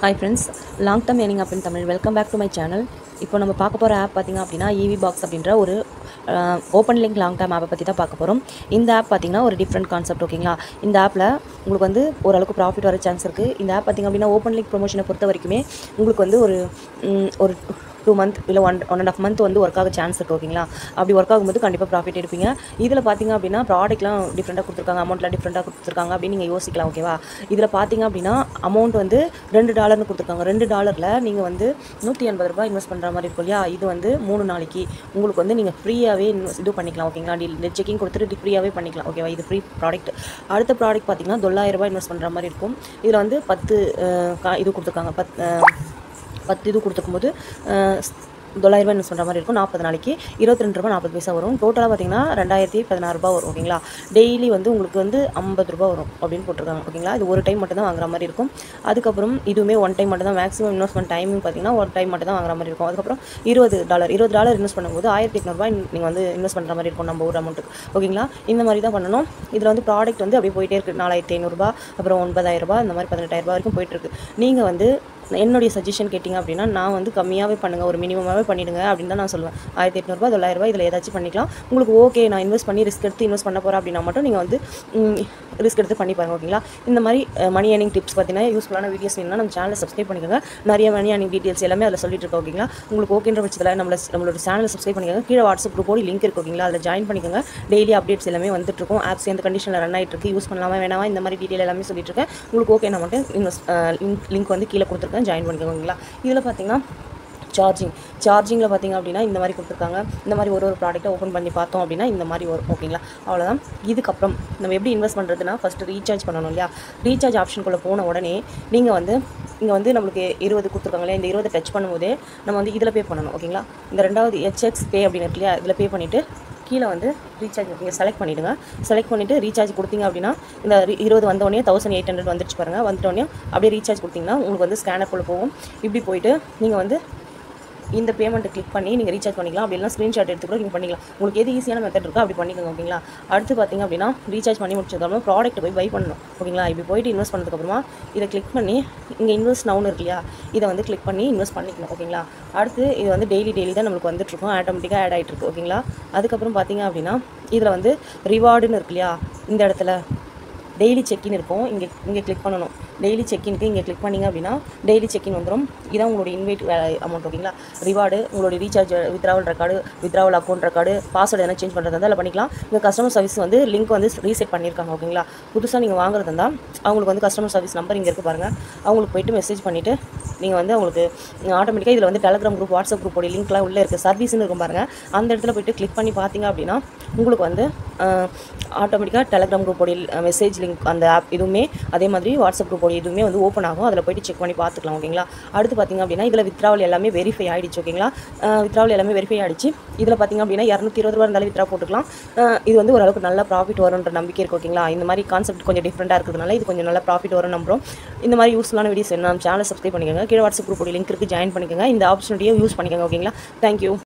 Hi friends, long term earning app in Tamil. Welcome back to my channel. இப்போ நம்ம பார்க்க போகிற app பார்த்திங்க அப்படின்னா EV பாக்ஸ் அப்படின்ற ஒரு ஓப்பன் லிங்க் லாங் டேர்ம் ஆப்பை பற்றி தான் பார்க்க போகிறோம். இந்த ஆப் பார்த்திங்கன்னா ஒரு டிஃப்ரெண்ட் கான்செப்ட். ஓகேங்களா, இந்த ஆப்பில் உங்களுக்கு வந்து ஓரளவுக்கு ப்ராஃபிட் வர சான்ஸ் இருக்குது. இந்த ஆப் பார்த்திங்க அப்படின்னா ஓப்பன் லிங்க் ப்ரொமோஷனை பொறுத்த வரைக்குமே உங்களுக்கு வந்து ஒரு 2 month இல்லை 1.5 month வந்து ஒர்க் ஆக சான்ஸ் இருக்குது. ஓகேங்களா, அப்படி ஒர்க் ஆகும்போது கண்டிப்பாக ப்ராஃபிட் எடுப்பீங்க. இதில் பார்த்திங்க அப்படின்னா ப்ராடக்ட்லாம் டிஃப்ரெண்ட்டாக கொடுத்துருக்காங்க, அமௌண்ட்லாம் டிஃப்ரெண்ட்டாக கொடுத்துருக்காங்க அப்படின்னு நீங்கள் யோசிக்கலாம். ஓகேவா, இதில் பார்த்திங்க அப்படின்னா அமௌண்ட் வந்து $2 கொடுத்துருக்காங்க. $2 நீங்கள் வந்து $180 இன்வெஸ்ட் பண்ணுற மாதிரி இருக்கும் இல்லையா. இது வந்து 3 நாளைக்கு உங்களுக்கு வந்து நீங்கள் ஃப்ரீயாகவே இது பண்ணிக்கலாம். ஓகேங்களா, நெட் செக்கிங் கொடுத்துட்டு ஃப்ரீயாகவே பண்ணிக்கலாம். ஓகேவா, இது ஃப்ரீ ப்ராடக்ட். அடுத்த ப்ராடக்ட் பார்த்திங்கன்னா $900 இன்வெஸ்ட் பண்ணுற மாதிரி இருக்கும். இதில் வந்து 10 இது கொடுத்துருக்காங்க. 10 இது கொடுத்துருக்கும்போது $900 இன்வெஸ்ட் பண்ணுற மாதிரி இருக்கும். 40 நாளைக்கு $22.40 வரும். டோட்டலாக பார்த்தீங்கன்னா $2016 வரும். ஓகேங்களா, டெய்லி வந்து உங்களுக்கு வந்து $50 வரும் அப்படின்னு போட்டிருக்காங்க. ஓகேங்களா, இது ஒரு டைம் மட்டும் தான் வாங்குற மாதிரி இருக்கும். அதுக்கப்புறம் இதுவுமே ஒன் டைம் மட்டும் தான். மேக்ஸிமம் இன்வெஸ்ட்மெண்ட் டைமிங் பார்த்தீங்கன்னா ஒரு டைம் மட்டும் தான் வாங்குற மாதிரி இருக்கும். அதுக்கப்புறம் $20 இன்வெஸ்ட் பண்ணும்போது $1800 நீங்கள் வந்து இன்வெஸ்ட் பண்ணுற மாதிரி இருக்கும் நம்ம ஒரு அமௌண்ட்டுக்கு. ஓகேங்களா, இந்த மாதிரி தான் பண்ணணும். இதில் வந்து ப்ராடக்ட் வந்து அப்படியே போயிட்டே இருக்குது. $4500, அப்புறம் $9000, இந்த மாதிரி $18,000 வரைக்கும் போயிட்டுருக்கு. நீங்கள் வந்து என்னுடைய சஜஷன் கேட்டிங்க அப்படின்னா நான் வந்து கம்மியாகவே பண்ணுங்கள், ஒரு மினிமமாகவே பண்ணிவிடுங்க அப்படின்னு தான் நான் சொல்லுவேன். $1800, $900 இதில் ஏதாச்சும் பண்ணிக்கலாம். உங்களுக்கு ஓகே நான் இன்வெஸ்ட் பண்ணி ரிஸ்க் எடுத்து இன்வெஸ்ட் பண்ண போகிறேன் அப்படின்னா மட்டும் நீங்கள் வந்து ரிஸ்க் எடுத்து பண்ணி பாருங்கள். ஓகேங்களா, இந்த மாதிரி மணி ஏர்னிங் டிப்ஸ் பார்த்தீங்கன்னா யூஸ்ஃபுல்லான வீடியோஸ் வேணும்னா நம்ம சேனலை சப்ஸ்கிரைப் பண்ணிக்கோங்க. நிறைய மணி ஏர்னிங் டீட்டெயில்ஸ் எல்லாமே அதில் சொல்லிட்டு இருக்கோம். ஓகேங்களா, உங்களுக்கு ஓகேன்ற பட்சத்தில் நம்மளோட சேனலை சப்ஸ்கிரைப் பண்ணிக்கோங்க. கீழே வாட்ஸ்அப் குரூப்போட லிங்க் இருக்குது. ஓகேங்களா, அதில் ஜாயின் பண்ணிக்கோங்க. டெய்லி அப்டேட்ஸ் எல்லாமே வந்துட்டு இருக்கும். ஆப்ஸ் எந்த கண்டிஷனில் ரன் ஆகிட்டு இருக்கு, யூஸ் பண்ணலாமா வேணாமா, இந்த மாதிரி டீட்டெயில் எல்லாமே சொல்லிட்டு இருக்கேன். உங்களுக்கு ஓகே நான் மட்டும் லிங்க் வந்து கீழே கொடுத்துருக்கேன், ஜாயின் பண்ணிக்கோங்க. ஓகேங்களா, இதில் பார்த்தீங்கன்னா சார்ஜிங்கில் பார்த்தீங்க அப்படின்னா இந்த மாதிரி கொடுத்துருக்காங்க. இந்த மாதிரி ஒரு ப்ராடக்ட்டை ஓப்பன் பண்ணி பார்த்தோம் அப்படின்னா இந்த மாதிரி வரும். ஓகேங்களா, அவ்வளோதான். இதுக்கப்புறம் நம்ம எப்படி இன்வெஸ்ட் பண்ணுறதுனா ஃபஸ்ட்டு ரீசார்ஜ் பண்ணணும் இல்லையா. ரீசார்ஜ் ஆப்ஷனுக்குள்ளே போன உடனே நீங்கள் வந்து இங்கே வந்து நம்மளுக்கு 20 கொடுத்துருக்காங்க இல்லையா. இந்த 20 டச் பண்ணும்போதே நம்ம வந்து இதில் பே பண்ணணும். ஓகேங்களா, இந்த ரெண்டாவது HX பே அப்படின்னு இருக்கு இல்லையா, இதில் பே பண்ணிவிட்டு கீழே வந்து ரீசார்ஜ் நீங்கள் செலக்ட் பண்ணிவிடுங்க. செலக்ட் பண்ணிவிட்டு ரீசார்ஜ் கொடுத்தீங்க அப்படின்னா இந்த 20 வந்தோடனே 1800 வந்துடுச்சு பாருங்கள். வந்துட்டோடனே அப்படியே ரீசார்ஜ் கொடுத்தீங்கன்னா உங்களுக்கு வந்து ஸ்கேனருக்குள்ளே போகும். இப்படி போயிட்டு நீங்கள் வந்து இந்த பேமெண்ட்டை கிளிக் பண்ணி நீங்கள் ரீசார்ஜ் பண்ணிக்கலாம். அப்படி இல்லைனா ஸ்க்ரீன்ஷாட் எடுத்து கூட நீங்கள் பண்ணிக்கலாம். உங்களுக்கு எது ஈஸியான மெத்தட் இருக்கோ அப்படி பண்ணிக்கோங்க. ஓகேங்களா, அடுத்து பார்த்தீங்க அப்படின்னா ரீசார்ஜ் பண்ணி முடிச்சதுக்கப்புறம் ப்ராடக்ட் போய் பை பண்ணணும். ஓகேங்களா, இப்படி போயிட்டு இன்வெஸ்ட் பண்ணதுக்கப்புறமா இதை கிளிக் பண்ணி இங்கே இன்வெஸ்ட் நவுன்னு இருக்கு இல்லையா, இதை வந்து கிளிக் பண்ணி இன்வெஸ்ட் பண்ணிக்கணும். ஓகேங்களா, அடுத்து இது வந்து டெய்லி தான் நம்மளுக்கு வந்துட்டுருக்கும், ஆட்டோமேட்டிக்காக ஆட் ஆகிட்டு இருக்கு. ஓகேங்களா, அதுக்கப்புறம் பார்த்தீங்க அப்படின்னா இதில் வந்து ரிவார்டுன்னு இருக்கு இல்லையா, இந்த இடத்துல டெய்லி செக்இன் இருக்கும். இங்கே கிளிக் பண்ணணும். டெய்லி செக்இனுக்கு இங்கே கிளிக் பண்ணிங்க அப்படின்னா டெய்லி செக்இன் வந்துடும். இதான் உங்களுடைய இன்வைட் அமௌண்ட். ஓகேங்களா, ரிவார்டு உங்களுடைய recharge withdrawal record, withdrawal account record, password எதனா சேஞ்ச் பண்ணுறது இருந்தால் அதில் பண்ணிக்கலாம். இங்கே கஸ்டமர் சர்வீஸ் வந்து லிங்க் வந்து ரீசெட் பண்ணியிருக்காங்க. ஓகேங்களா, புதுசாக நீங்கள் வாங்குறது இருந்தால் அவங்களுக்கு வந்து கஸ்டமர் சர்வீஸ் நம்பர் இங்கே இருக்குது பாருங்கள். அவங்களுக்கு போய்ட்டு மெசேஜ் பண்ணிவிட்டு நீங்கள் வந்து அவங்களுக்கு ஆட்டோமேட்டிக்காக இதில் வந்து டெலகிராம் குரூப், வாட்ஸ்அப் குரூப்போடைய லிங்க்லாம் உள்ளே இருக்குது. சர்வீஸ்னு இருக்கும் பாருங்கள். அந்த இடத்துல போய்ட்டு கிளிக் பண்ணி பார்த்தீங்க அப்படின்னா உங்களுக்கு வந்து ஆட்டோமேட்டிக்காக டெலகிராம் குரூப்போடைய மெசேஜ் லிங்க், அந்த ஆப் இதுவுமே அதே மாதிரி வாட்ஸ்அப் குரூப்போடைய இதுவுமே வந்து ஓப்பன் ஆகும். அதில் போய்ட்டு செக் பண்ணி பார்த்துக்கலாம். ஓகேங்களா, அடுத்து பார்த்திங்க அப்படின்னா இதில் வித்ராவல் எல்லாமே வெரிஃபை ஆகிடுச்சு. ஓகேங்களா, வித்ராவல் எல்லாமே வெரிஃபை ஆகிடுச்சு. இதில் பார்த்திங்க அப்படின்னா $220 இருந்தாலும் வித்ரா போட்டுக்கலாம். இது வந்து ஓரளவுக்கு நல்ல ப்ராஃபிட் வரும்ன்ற நம்பிக்கை இருக்குது. ஓகேங்களா, இந்த மாதிரி கான்செப்ட் கொஞ்சம் டிஃப்ரெண்ட்டாக இருக்கிறதுனால இது கொஞ்சம் நல்ல ப்ராஃபிட் வரும் நம்புறோம். இந்த மாதிரி யூஸ்ஃபுல்லான வீடியோஸ் என்ன சேனலை சப்ஸ்கிரைப் பண்ணிக்கோங்க. கீழே வாட்ஸ்அப் குரூப்போடைய லிங்க் இருக்குது, ஜாயின் பண்ணிக்கோங்க. இந்த ஆப்பர்ச்சுனிட்டியை யூஸ் பண்ணிக்கோங்க. ஓகேங்களா, தேங்க்யூ.